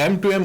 M2M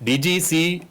DGC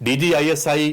DG ISI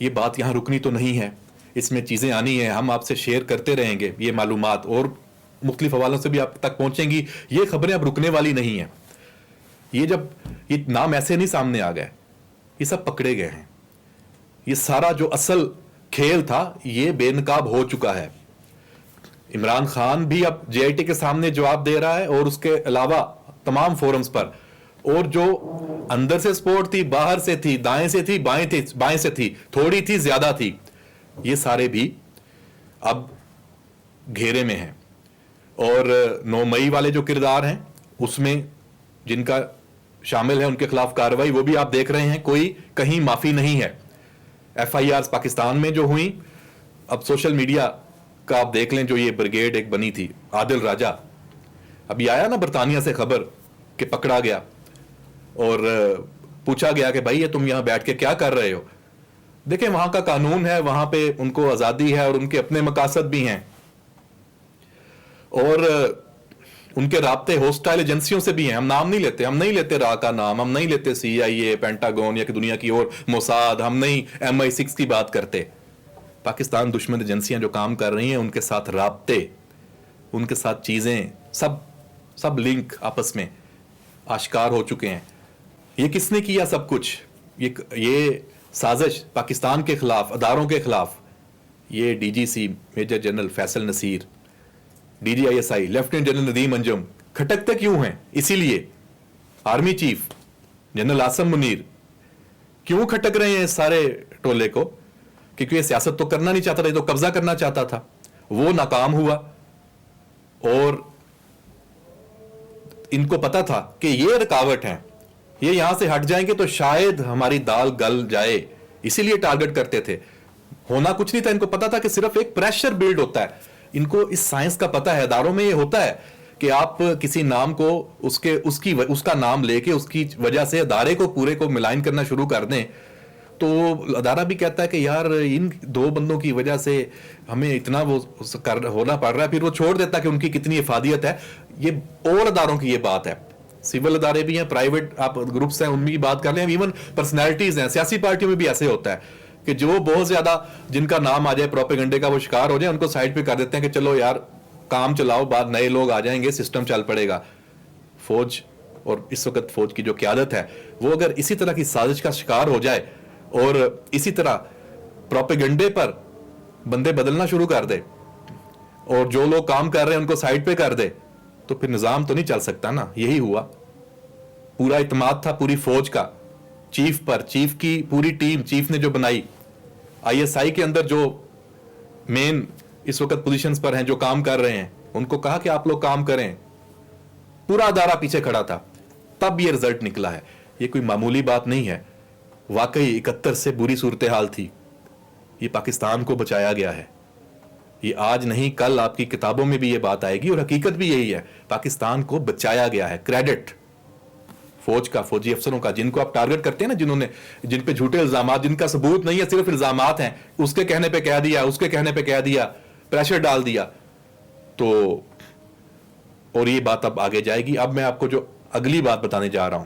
یہ بات یہاں رکنی تو نہیں ہے, اس میں چیزیں آنی ہیں, ہم آپ سے شیئر کرتے رہیں گے یہ معلومات, اور مختلف حوالوں سے بھی آپ تک پہنچیں گی. یہ خبریں اب رکنے والی نہیں ہیں. یہ جب یہ نام ایسے نہیں سامنے آ گئے, یہ سب پکڑے گئے ہیں. یہ سارا جو اصل کھیل تھا یہ بے نقاب ہو چکا ہے. عمران خان بھی اب جے آئی ٹی کے سامنے جواب دے رہا ہے, اور اس کے علاوہ تمام فورمز پر, اور جو اندر سے سپورٹ تھی, باہر سے تھی, دائیں سے تھی, بائیں سے تھی, تھوڑی تھی, زیادہ تھی, یہ سارے بھی اب گھیرے میں ہیں. اور 9 مئی والے جو کردار ہیں اس میں جن کا شامل ہے ان کے خلاف کارروائی وہ بھی آپ دیکھ رہے ہیں, کوئی کہیں معافی نہیں ہے. ایف آئی آرز پاکستان میں جو ہوئیں, اب سوشل میڈیا کا آپ دیکھ لیں, جو یہ بریگیڈ ایک بنی تھی عادل راجہ, ابھی آیا نا برطانیہ سے خبر کہ پکڑا گیا اور پوچھا گیا کہ بھائی یہ تم یہاں بیٹھ کے کیا کر رہے ہو. دیکھیں وہاں کا قانون ہے, وہاں پہ ان کو آزادی ہے اور ان کے اپنے مقاصد بھی ہیں, اور ان کے رابطے ہوسٹائل ایجنسیوں سے بھی ہیں. ہم نام نہیں لیتے را کا نام, ہم نہیں لیتے سی آئی اے, پینٹاگون یا کہ دنیا کی اور موساد, ہم نہیں MI6 کی بات کرتے. پاکستان دشمن ایجنسیاں جو کام کر رہی ہیں ان کے ساتھ رابطے, ان کے ساتھ چیزیں, سب لنک آپس میں آشکار ہو چکے ہیں. یہ کس نے کیا سب کچھ؟ یہ سازش پاکستان کے خلاف, اداروں کے خلاف, یہ D G C major general Faisal Naseer, D G I S I lieutenant general Nadeem Anjum کھٹکتے کیوں ہیں؟ اسی لیے army chief general Asim Munir کیوں کھٹک رہے ہیں اس سارے ٹولے کو؟ کیونکہ یہ سیاست تو کرنا نہیں چاہتا تھا, یہ تو قبضہ کرنا چاہتا تھا, وہ ناکام ہوا. اور ان کو پتا تھا کہ یہ رکاوٹ ہیں, یہ یہاں سے ہٹ جائیں گے تو شاید ہماری دال گل جائے, اسی لیے ٹارگٹ کرتے تھے. ہونا کچھ نہیں تھا, ان کو پتا تھا کہ صرف ایک پریشر بلڈ ہوتا ہے. ان کو اس سائنس کا پتا ہے, اداروں میں یہ ہوتا ہے کہ آپ کسی نام کو اس کا نام لے کے اس کی وجہ سے ادارے کو پورے کو ملائن کرنا شروع کر دیں, تو ادارہ بھی کہتا ہے کہ یار ان 2 بندوں کی وجہ سے ہمیں اتنا وہ ہونا پڑ رہا ہے, پھر وہ چھوڑ دیتا کہ ان کی کتنی افادیت ہے. یہ اور اداروں کی یہ بات ہے, سول ادارے بھی ہیں, پرائیویٹ آپ گروپس ہیں, ان میں کی بات کر لیں, ایون پرسنالٹیز ہیں, سیاسی پارٹیوں میں بھی ایسے ہوتا ہے کہ جو بہت زیادہ جن کا نام آ جائے پروپیگنڈے کا وہ شکار ہو جائے, ان کو سائڈ پہ کر دیتے ہیں کہ چلو یار کام چلاؤ, بعد نئے لوگ آ جائیں گے, سسٹم چل پڑے گا. فوج اور اس وقت فوج کی جو قیادت ہے وہ اگر اسی طرح کی سازش کا شکار ہو جائے اور اسی طرح پروپیگنڈے پر بندے بدلنا شروع کر دے اور جو لوگ کام کر رہے ہیں ان کو سائڈ پہ کر دے, تو پھر نظام تو نہیں چل سکتا نا. یہی ہوا. پورا اعتماد تھا پوری فوج کا چیف پر, چیف کی پوری ٹیم چیف نے جو بنائی, آئی ایس آئی کے اندر جو مین اس وقت پوزیشنز پر ہیں جو کام کر رہے ہیں, ان کو کہا کہ آپ لوگ کام کریں, پورا ادارہ پیچھے کھڑا تھا, تب یہ رزلٹ نکلا ہے. یہ کوئی معمولی بات نہیں ہے, واقعی 71 سے بری صورتحال تھی, یہ پاکستان کو بچایا گیا ہے. یہ آج نہیں کل آپ کی کتابوں میں بھی یہ بات آئے گی, اور حقیقت بھی یہی ہے, پاکستان کو بچایا گیا ہے. کریڈٹ فوج کا, فوجی افسروں کا, جن کو آپ ٹارگٹ کرتے ہیں نا, جن پہ جھوٹے الزامات, جن کا ثبوت نہیں ہے, صرف الزامات ہیں, اس کے کہنے پہ کہہ دیا, اس کے کہنے پہ کہہ دیا, پریشر ڈال دیا, تو اور یہ بات اب آگے جائے گی. اب میں آپ کو جو اگلی بات بتانے جا رہا ہوں,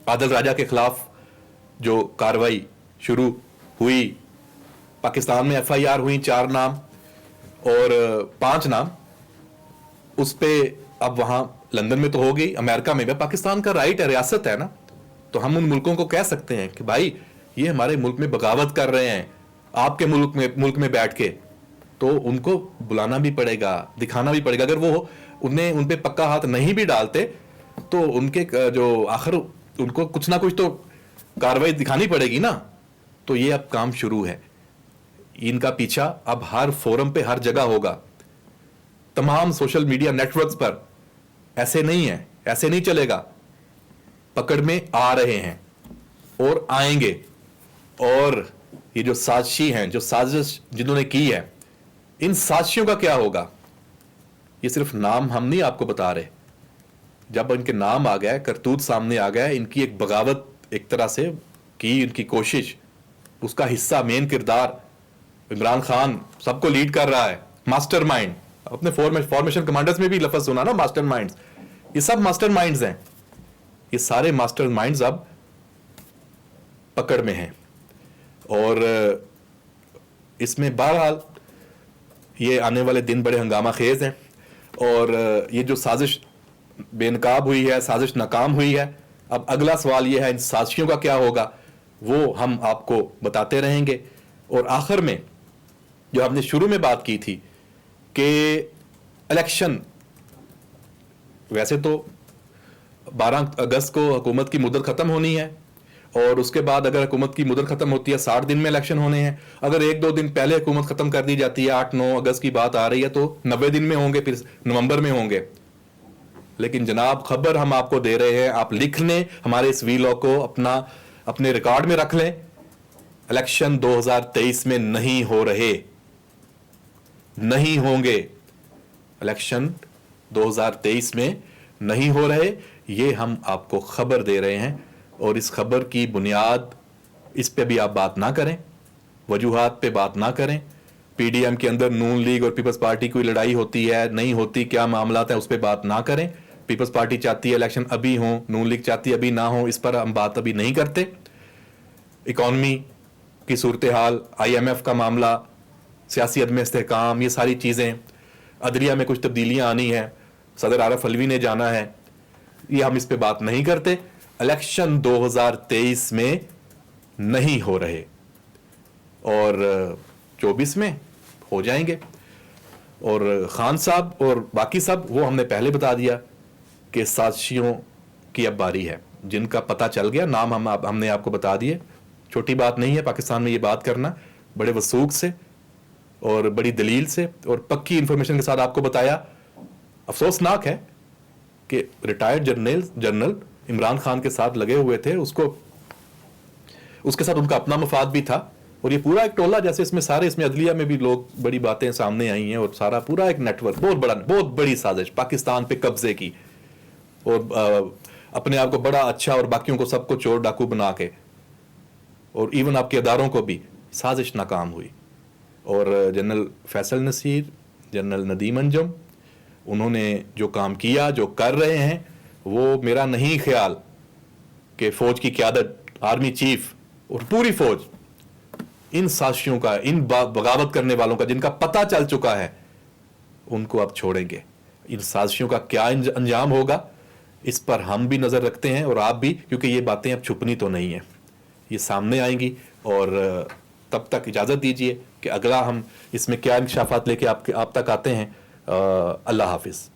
عادل راجہ کے خلاف جو کاروائی شروع ہوئی, پاکستان میں ایف آئی آر ہوئی 4 نام اور 5 نام, اس پہ اب وہاں لندن میں تو ہو گئی, امریکہ میں بھی. پاکستان کا رائٹ ہے, ریاست ہے نا, تو ہم ان ملکوں کو کہہ سکتے ہیں کہ بھائی یہ ہمارے ملک میں بغاوت کر رہے ہیں آپ کے ملک میں بیٹھ کے, تو ان کو بلانا بھی پڑے گا, دکھانا بھی پڑے گا. اگر وہ ان پہ پکا ہاتھ نہیں بھی ڈالتے تو ان کے جو آخر ان کو کچھ نہ کچھ تو کاروائی دکھانی پڑے گی نا. تو یہ اب کام شروع ہے, ان کا پیچھا اب ہر فورم پہ ہر جگہ ہوگا. تمام سوشل میڈیا نیٹ ورکس پر ایسے نہیں ہے, ایسے نہیں چلے گا, پکڑ میں آ رہے ہیں اور آئیں گے. اور یہ جو سازشی ہیں, جو سازش جنہوں نے کی ہے, ان سازشیوں کا کیا ہوگا؟ یہ صرف نام ہم نہیں آپ کو بتا رہے, جب ان کے نام آ گئے, کرتوت سامنے آ گئے, ان کی ایک بغاوت ایک طرح سے کی, ان کی کوشش, اس کا حصہ مین کردار عمران خان سب کو لیڈ کر رہا ہے, ماسٹر مائنڈ. اپنے فارمیشن کمانڈرز میں بھی لفظ سنا نا, ماسٹر مائنڈز. یہ سب ماسٹر مائنڈز ہیں, یہ سارے ماسٹر مائنڈز اب پکڑ میں ہیں. اور اس میں بہرحال یہ آنے والے دن بڑے ہنگامہ خیز ہیں، اور یہ جو سازش بے نقاب ہوئی ہے، سازش ناکام ہوئی ہے، اب اگلا سوال یہ ہے ان سازشیوں کا کیا ہوگا، وہ ہم آپ کو بتاتے رہیں گے۔ اور آخر میں جو ہم نے شروع میں بات کی تھی کہ الیکشن، ویسے تو 12 اگست کو حکومت کی مدت ختم ہونی ہے، اور اس کے بعد اگر حکومت کی مدت ختم ہوتی ہے 60 دن میں الیکشن ہونے ہیں، اگر 1-2 دن پہلے حکومت ختم کر دی جاتی ہے، 8-9 اگست کی بات آ رہی ہے، تو 90 دن میں ہوں گے، پھر نومبر میں ہوں گے۔ لیکن جناب خبر ہم آپ کو دے رہے ہیں، آپ لکھ لیں ہمارے اس ویلاگ کو، اپنے ریکارڈ میں رکھ لیں، الیکشن 2023 میں نہیں ہو رہے، نہیں ہوں گے، الیکشن 2023 میں نہیں ہو رہے، یہ ہم آپ کو خبر دے رہے ہیں۔ اور اس خبر کی بنیاد، اس پہ بھی آپ بات نہ کریں، وجوہات پہ بات نہ کریں، پی ڈی ایم کے اندر نون لیگ اور پیپلز پارٹی کی لڑائی ہوتی ہے نہیں ہوتی، کیا معاملات ہیں، اس پہ بات نہ کریں۔ پیپلز پارٹی چاہتی ہے الیکشن ابھی ہوں، نون لیگ چاہتی ہے ابھی نہ ہوں، اس پر ہم بات ابھی نہیں کرتے۔ اکانومی کی صورتحال، آئی ایم ایف کا معاملہ، سیاسی عدم استحکام، یہ ساری چیزیں، عدلیہ میں کچھ تبدیلیاں آنی ہیں، صدر عارف علوی نے جانا ہے، یہ ہم اس پہ بات نہیں کرتے۔ الیکشن 2023 میں نہیں ہو رہے، اور 24 میں ہو جائیں گے۔ اور خان صاحب اور باقی سب، وہ ہم نے پہلے بتا دیا کہ سازشیوں کی اب باری ہے، جن کا پتہ چل گیا، نام ہم نے آپ کو بتا دیے۔ چھوٹی بات نہیں ہے پاکستان میں یہ بات کرنا، بڑے وثوق سے اور بڑی دلیل سے اور پکی انفارمیشن کے ساتھ آپ کو بتایا۔ افسوسناک ہے کہ ریٹائرڈ جنرل عمران خان کے ساتھ لگے ہوئے تھے، اس کے ساتھ ان کا اپنا مفاد بھی تھا، اور یہ پورا ایک ٹولہ، جیسے اس میں عدلیہ میں بھی لوگ بڑی باتیں سامنے آئی ہیں، اور سارا پورا ایک نیٹ ورک، بہت بڑی سازش پاکستان پہ قبضے کی، اور اپنے آپ کو بڑا اچھا اور باقیوں کو سب کو چور ڈاکو بنا کے، اور ایون آپ کے اداروں کو بھی، سازش ناکام ہوئی۔ اور جنرل فیصل نصیر، جنرل ندیم انجم، انہوں نے جو کام کیا، جو کر رہے ہیں، وہ میرا نہیں خیال کہ فوج کی قیادت، آرمی چیف اور پوری فوج ان سازشیوں کا، ان بغاوت کرنے والوں کا، جن کا پتہ چل چکا ہے، ان کو اب چھوڑیں گے۔ ان سازشیوں کا کیا انجام ہوگا، اس پر ہم بھی نظر رکھتے ہیں، اور آپ بھی، کیونکہ یہ باتیں اب چھپنی تو نہیں ہیں، یہ سامنے آئیں گی۔ اور تب تک اجازت دیجیے کہ اگلا ہم اس میں کیا انکشافات لے کے آپ تک آتے ہیں۔ اللہ حافظ۔